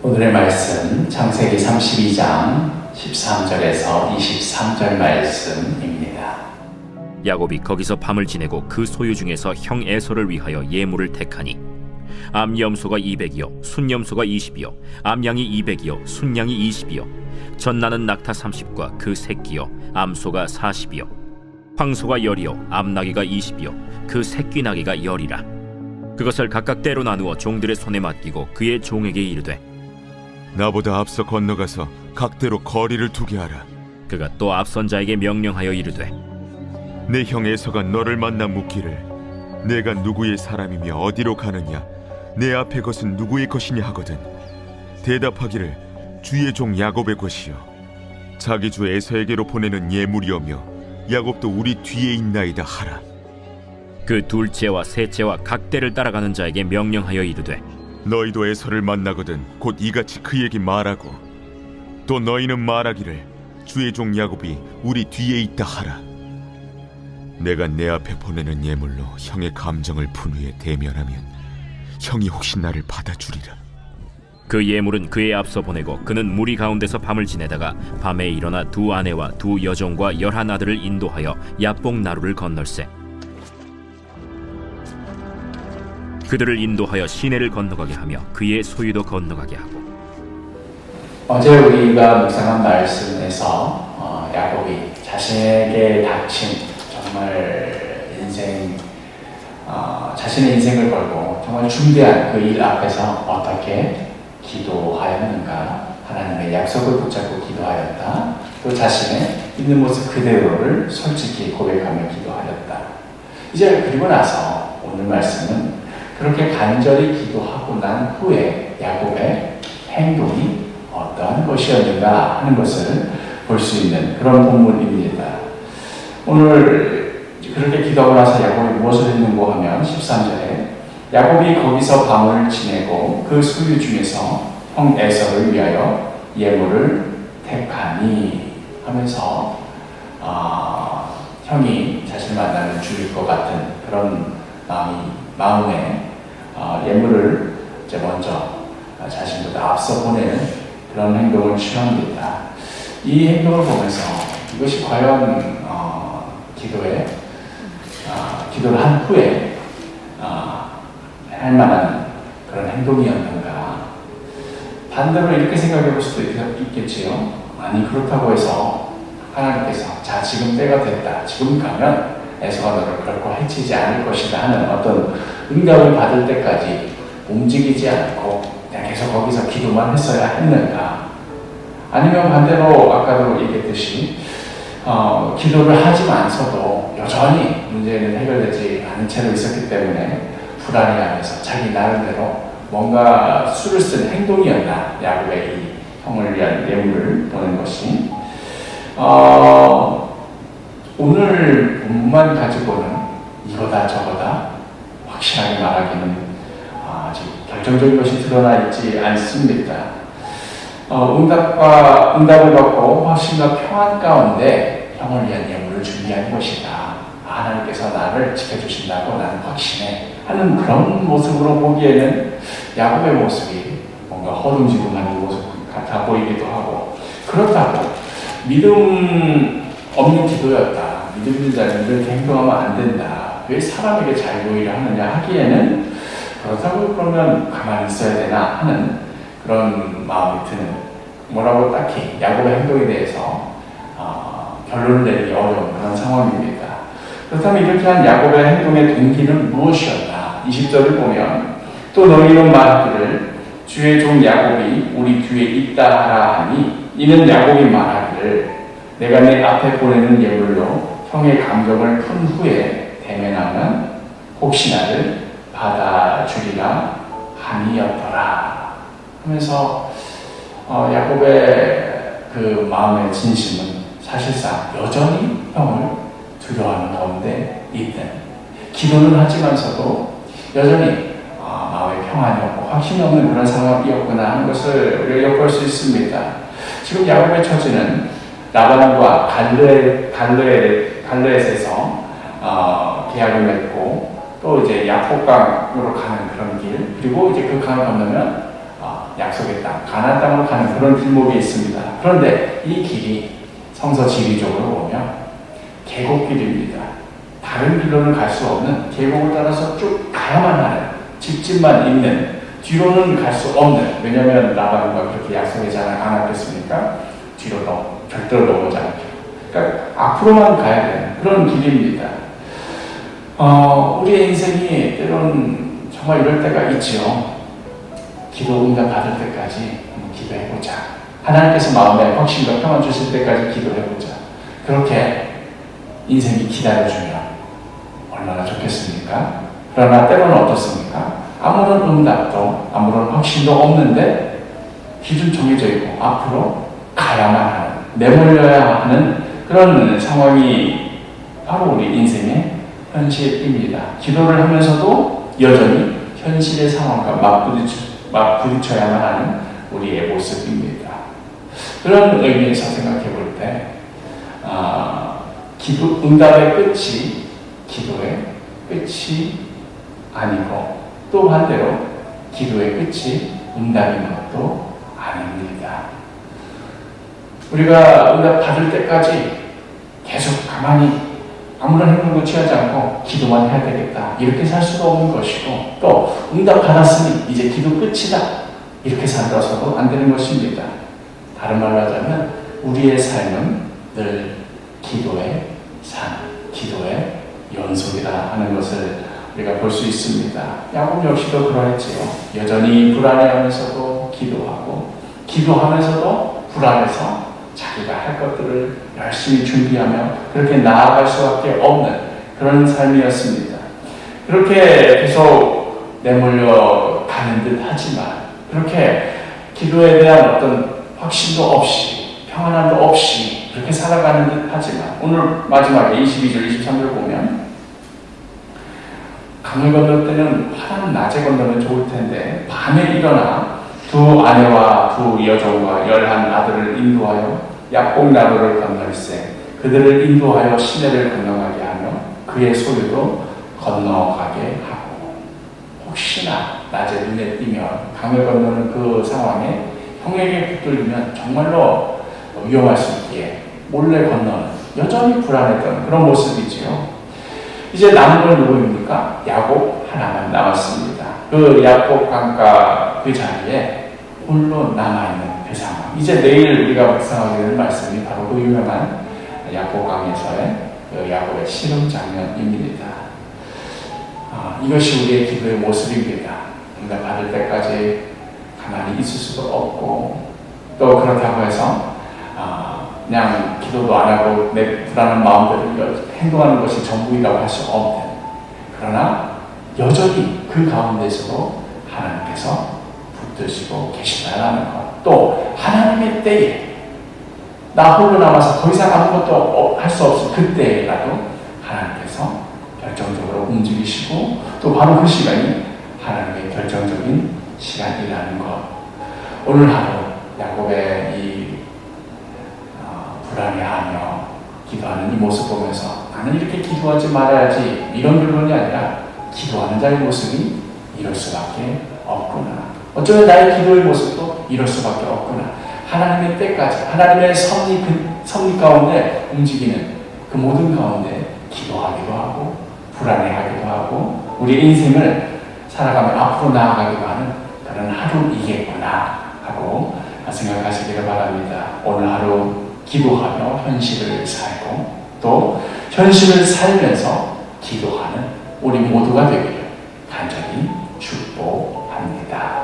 오늘의 말씀 창세기 32장 13절에서 23절 말씀입니다. 야곱이 거기서 밤을 지내고 그 소유 중에서 형 에서를 위하여 예물을 택하니 암염소가 200이요 순염소가 20이요 암양이 200이요 순양이 20이요 전나는 낙타 30과 그 새끼요 암소가 40이요 황소가 10이요 암나귀가 20이요 그 새끼 나귀가 10이라. 그것을 각각 때로 나누어 종들의 손에 맡기고 그의 종에게 이르되 나보다 앞서 건너가서 각대로 거리를 두게 하라. 그가 또 앞선 자에게 명령하여 이르되 내 형 에서가 너를 만나 묻기를 내가 누구의 사람이며 어디로 가느냐 내 앞에 것은 누구의 것이냐 하거든 대답하기를 주의 종 야곱의 것이요 자기 주 에서에게로 보내는 예물이오며 야곱도 우리 뒤에 있나이다 하라. 그 둘째와 셋째와 각대를 따라가는 자에게 명령하여 이르되 너희도 에서를 만나거든 곧 이같이 그에게 말하고 또 너희는 말하기를 주의 종 야곱이 우리 뒤에 있다 하라. 내가 내 앞에 보내는 예물로 형의 감정을 분후에 대면하면 형이 혹시 나를 받아주리라. 그 예물은 그의 앞서 보내고 그는 무리 가운데서 밤을 지내다가 밤에 일어나 두 아내와 두 여종과 11 아들을 인도하여 야복 나루를 건널세. 그들을 인도하여 시내를 건너가게 하며 그의 소유도 건너가게 하고. 어제 우리가 묵상한 말씀에서 야곱이 자신에게 닥친 정말 자신의 인생을 걸고 정말 중대한 그 일 앞에서 어떻게 기도하였는가, 하나님의 약속을 붙잡고 기도하였다, 또 자신의 있는 모습 그대로를 솔직히 고백하며 기도하였다. 이제 그리고 나서 오늘 말씀은 그렇게 간절히 기도하고 난 후에 야곱의 행동이 어떠한 것이었는가 하는 것을 볼 수 있는 그런 본문입니다. 오늘 그렇게 기도하고 나서 야곱이 무엇을 했는고 하면 13절에 야곱이 거기서 밤을 지내고 그 소유 중에서 형 에서를 위하여 예물을 택하니 하면서 형이 자신을 만나면 죽일 것 같은 그런 마음에 예물을 이제 먼저 자신보다 앞서 보내는 그런 행동을 취합니다. 이 행동을 보면서 이것이 과연 기도를 한 후에 할 만한 그런 행동이었는가? 반대로 이렇게 생각해 볼 수도 있겠지요. 아니, 그렇다고 해서 하나님께서 자, 지금 때가 됐다, 지금 가면 에서가 너를 결코 해치지 않을 것이다 하는 어떤 응답을 받을 때까지 움직이지 않고 그냥 계속 거기서 기도만 했어야 했는가? 아니면 반대로 아까도 얘기했듯이 기도를 하지만서도 여전히 문제는 해결되지 않은 채로 있었기 때문에 불안해하면서 자기 나름대로 뭔가 수를 쓴 행동이었나, 야곱의 이 형을 위한 예물을 보낸 것이. 오늘 본문만 가지고는 이거다 저거다 확실하게 말하기는 아직 결정적인 것이 드러나 있지 않습니다. 응답을 받고 확신과 평안 가운데 형을 위한 예물을 준비한 것이다. 하나님께서 나를 지켜주신다고 나는 확신해 하는 그런 모습으로 보기에는 야곱의 모습이 뭔가 허둥지둥하는 모습 같아 보이기도 하고, 그렇다고 믿음 없는 기도였다, 믿음 있는 자는 이렇게 행동하면 안 된다, 왜 사람에게 잘 보이려 하느냐 하기에는 그렇다고 그러면 가만히 있어야 되나 하는 그런 마음이 드는, 뭐라고 딱히 야곱의 행동에 대해서 결론을 내리기 어려운 그런 상황입니다. 그렇다면 이렇게 한 야곱의 행동의 동기는 무엇이었나? 20절을 보면 또 너희는 말하기를 주의 종 야곱이 우리 뒤에 있다 하라 하니 이는 야곱이 말하기를 내가 내 앞에 보내는 예물로 형의 감정을 푼 후에 대면하면 혹시 나를 받아주리라 함이었더라 하면서 야곱의 그 마음의 진심은 사실상 여전히 형을 두려워하는 가운데 있는, 기도는 하지만서도 여전히 마음의 평안이 없고 확신이 없는 그런 상황이었구나 하는 것을 우리가 엿볼 수 있습니다. 지금 야곱의 처지는 라반과 갈르에스에서 계약을 맺고 또 이제 야복강으로 가는 그런 길, 그리고 이제 그 강을 건너면 약속의 땅, 가나안 땅으로 가는 그런 길목이 있습니다. 그런데 이 길이 성서 지리적으로 보면 계곡길입니다. 다른 길로는 갈 수 없는 계곡을 따라서 쭉 가야만 하는, 집집만 있는, 뒤로는 갈 수 없는, 왜냐하면 라반과 그렇게 약속하지 않았겠습니까? 뒤로 절대로 넘어오지 않죠. 그러니까 앞으로만 가야 되는 그런 길입니다. 우리의 인생이 때로는 정말 이럴 때가 있지요. 기도 응답 받을 때까지 한번 기도해보자. 하나님께서 마음에 확신과 평안 주실 때까지 기도해보자. 그렇게 인생이 기다려주면 얼마나 좋겠습니까? 그러나 때로는 어떻습니까? 아무런 응답도 아무런 확신도 없는데 기준 정해져 있고 앞으로 가야만 하는, 내몰려야 하는 그런 상황이 바로 우리 인생의 현실입니다. 기도를 하면서도 여전히 현실의 상황과 맞부딪혀야만 하는 우리의 모습입니다. 그런 의미에서 생각해 볼 때, 기도 응답의 끝이 기도의 끝이 아니고, 또 반대로 기도의 끝이 응답인 것도 아닙니다. 우리가 응답 받을 때까지 계속 가만히 아무런 행동도 취하지 않고 기도만 해야 되겠다, 이렇게 살 수도 없는 것이고, 또 응답 받았으니 이제 기도 끝이다, 이렇게 살아서도 안 되는 것입니다. 다른 말로 하자면 우리의 삶은 늘 기도의 삶, 기도의 연속이다 하는 것을 우리가 볼 수 있습니다. 야곱 역시도 그러했지요. 여전히 불안해하면서도 기도하고, 기도하면서도 불안해서 자기가 할 것들을 열심히 준비하며 그렇게 나아갈 수밖에 없는 그런 삶이었습니다. 그렇게 계속 내몰려 가는 듯 하지만, 그렇게 기도에 대한 어떤 확신도 없이, 평안함도 없이 그렇게 살아가는 듯 하지만, 오늘 마지막에 22절, 23절 보면 강을 건널 때는 파란 낮에 건너면 좋을 텐데 밤에 일어나 두 아내와 두 여종과 11 아들을 인도하여 약곡 나루를 건널세 그들을 인도하여 시내를 건너가게 하며 그의 소유도 건너가게 하고. 혹시나 낮에 눈에 띄면 강을 건너는 그 상황에 형에게 붙들리면 정말로 위험할 수 있기에 몰래 건너는, 여전히 불안했던 그런 모습이지요. 이제 남은 건 누구입니까? 야곱 하나만 남았습니다. 그 야곱 강가 그 자리에 홀로 남아있는 그 상황. 이제 내일 우리가 묵상하게 되는 말씀이 바로 그 유명한 야곱 강에서의 그 야곱의 신음 장면입니다. 이것이 우리의 기도의 모습입니다. 응답 받을 때까지 가만히 있을 수도 없고, 또 그렇다고 해서 그냥 기도도 안 하고 내 불안한 마음대로 행동하는 것이 전부이라고 할 수 없는, 그러나 여전히 그 가운데서도 하나님께서 붙드시고 계시다라는 것, 또 하나님의 때에 나 홀로 남아서 더 이상 아무것도 할 수 없을 그때라도 하나님께서 결정적으로 움직이시고, 또 바로 그 시간이 하나님의 결정적인 시간이라는 것. 오늘 하루 야곱의 이 불안해하며 기도하는 이 모습 보면서 나는 이렇게 기도하지 말아야지, 이런 결론이 아니라 기도하는 자의 모습이 이럴 수밖에 없구나. 어쩌면 나의 기도의 모습도 이럴 수밖에 없구나. 하나님의 때까지, 하나님의 섭리 가운데 움직이는 그 모든 가운데 기도하기도 하고 불안해하기도 하고 우리 인생을 살아가며 앞으로 나아가기도 하는 그런 하루이겠구나 하고 생각하시기를 바랍니다. 오늘 하루 기도하며 현실을 살고, 또 현실을 살면서 기도하는 우리 모두가 되기를 간절히 축복합니다.